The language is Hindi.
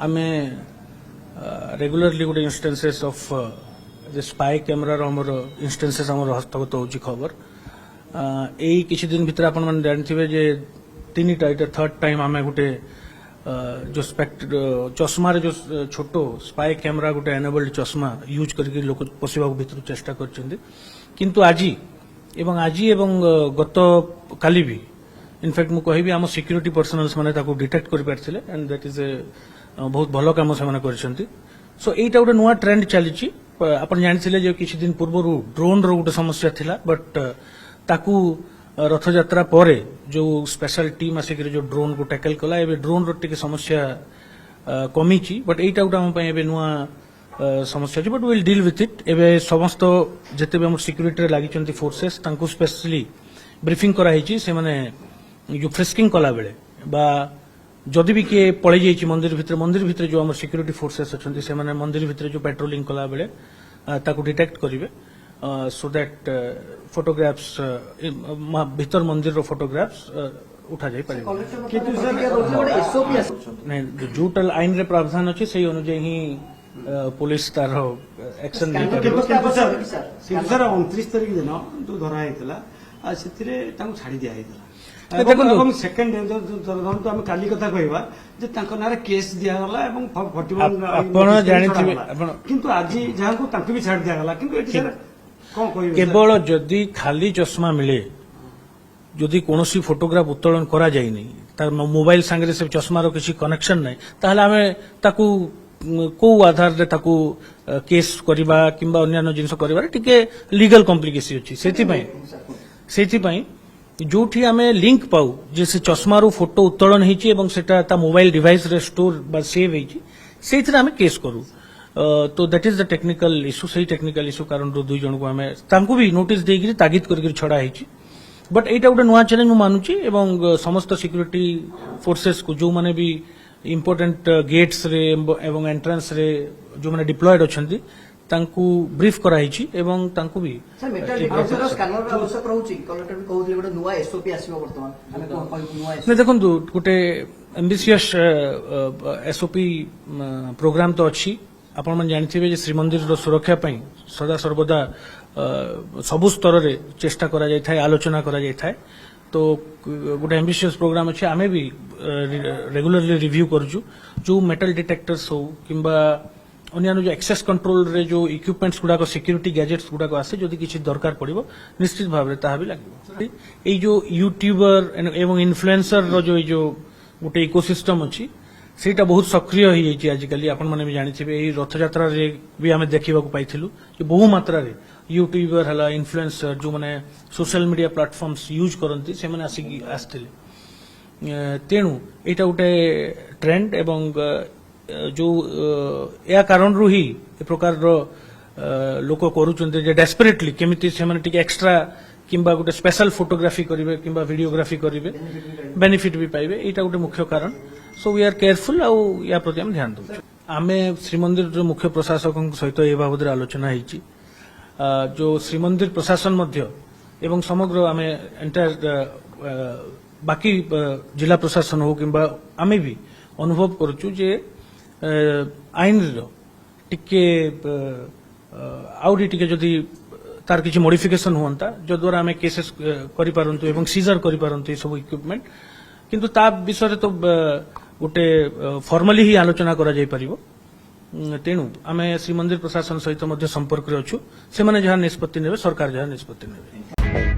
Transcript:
आमे रेगुलरली गोटे इंस्टेंसेस ऑफ स्पाई कैमरा हमर इंस्टेंसेस हमर हस्तगत होची खबर एई किछि दिन भितर आपण मन जानथिबे जे तीनटा एटा थर्ड टाइम आमे गोटे जो चश्मा रे जो छोटो स्पाई कैमरा गोटे एनेबल्ड चश्मा यूज करके लोक पसिबा भितर चेष्टा करछन्ती किंतु आजी एवं गत काली भी इनफैक्ट मु कहिबी आम सिक्यूरिटी पर्सनल्स माने ताको डिटेक्ट कर पारथिले एंड दैट इज ए बहुत भलो काम से माने करछन्ती सो एटा गोटे नुआ ट्रेंड चलीची आपण जानिथिले जे किछि दिन पूर्व ड्रोन रो गोटे समस्या थिला बट ताकू रथ यात्रा परे जो स्पेशल टीम आसिक जो ड्रोन को टैकल कला एबे ड्रोन रो टिके समस्या कमीची बट एटा गोटे हम एबे नुआ समस्या but will deal with it एबे समस्त जते हम सिक्यूरिटी रे लागिचंती फोर्सेस तांको स्पेशली ब्रीफिंग करा हिची से माने जो फ्रिस्किंग कला बेले बा जदि भी किए पड़े जाइए मंदिर भितर जो आम सिक्यूरिटी फोर्सेस अच्छा से माने मंदिर भितर जो पेट्रोलिंग कला बेले ताको डिटेक्ट करेंगे सो दैट फोटोग्राफ्स भीतर मंदिर रो फोटोग्राफ्स उठा जाई पारे नहीं जोटल आईन रे प्रावधान अच्छे से अनुसार ही पुलिस तार एक्शन नहीं सर 29 तारिख दिन जो धरा हेतला सेतिरे ताको छाडी दिया हेतला देखो सेकेंड धरतु आम काली कथा कहवा जे तांको नारे केस दियागला एवं 41 आपण जानिथिबे किंतु आज जहां को तांको भी छाड़ दियागला किंतु एटी सर कोन कहबे केवल जदि खाली चश्मा मिले जदि कोनोसी फोटोग्राफ उत्तोलन करा जाय नै तार मोबाइल संगे से चश्मा रो किसी कनेक्शन नै ताहले हमें ताकू को आधार रे ताकू केस करबा किंबा अन्य जिंस करबा टिके लीगल कॉम्प्लिकेशन अछि सेति पई जोठी आमे लिंक पाऊ जैसे चश्मारू फोटो उत्तोलन होती सेटा मोबाइल डिवाइस रे स्टोर बा सेव होती से आमे केस करू तो that is the technical issue सही टेक्निकल इश्यू कारण दुई जन को आमे तांको भी नोटिस देगिरी तागिद करके छड़ा होती बट एटा गोटे नुआ चैलेंज मु मानुची एवं समस्त सिक्यूरिटी फोर्सेस को जो माने भी इंपोर्टेंट गेट्स रे एवं एंट्रेंस रे जो माने डिप्लॉयड अछंती तांकू ब्रीफ कराइछि एवं तांकू भी सर मेटल डिटेक्टर स्कैनर रा आवश्यक रहउछि कलेक्टर भी कहउथले गोटे नुवा एसओपी आसीबो वर्तमान हमें कोन नुवा नै देखंतु गोटे एम्बिशियस एसओपी प्रोग्राम तो अछि आपण मन जानिथिबे जे श्रीमंदिर रो सुरक्षा पई सदा सर्वदा सबु स्तर रे चेष्टा करा जाय थाय आलोचना करा जाय थाय तो गोटे एम्बिशियस प्रोग्राम अछि आमे भी रेगुलरली रिव्यू करजु जो मेटल डिटेक्टर्स हो किंबा अन्य जो एक्सेस कंट्रोल रे जो इक्विपमेंट्स गुडा को सिक्यूरिटी गैजेट्स गुडा को आसे जदि किछि दरकार पड़िबो निश्चित भाव रे ताहा भी लागबो एई जो यूट्यूबर एवं इन्फ्लुएंसर रो जो गोटे इकोसिस्टम अछि सेटा बहुत सक्रिय होई जाइछि आजिकली आपण माने भी जानिथिबे एई रथ यात्रा रे भी आमे देखिबा को पाइथिलु कि बहु मात्रा रे यूट्यूबर हला इन्फ्लुएंसर जो माने सोशल मीडिया प्लेटफॉर्म्स यूज करंती से माने आस्थिले तेणु एटा गोटे ट्रेंड एवं जो या कारण रु ही ए प्रकार रो लोक करूचंते जे डेस्परेटली केमिति से माने टिके एक्स्ट्रा किंबा गोटे स्पेशल फोटोग्राफी करिवे किंबा वीडियोग्राफी करिवे बेनिफिट भी पाइबे एटा गोटे मुख्य कारण सो वी आर केयरफुल आ या प्रति हम ध्यान दउ आमे श्रीमंदिर जो मुख्य प्रशासक सहित ए बाबद आलोचना हेची जो श्रीमंदिर प्रशासन मध्य एवं समग्र आमे एंटायर बाकी जिला प्रशासन हो किंबा आमे भी अनुभव करचु जे आईन टिके आउरी टिके जदि तार किछि मॉडिफिकेशन होंता जो द्वारा आमे केसेस करि पारंतु एवं सीजर करि पारंतु सब इक्विपमेंट किंतु ता विषय तो गोटे फॉर्मली ही आलोचना करा जाय परिबो तेणु आमे श्रीमंदिर प्रशासन सहित मध्य संपर्क रे अछु से माने जहा निष्पत्ति नेबे सरकार जहा निष्पत्ति नेबे।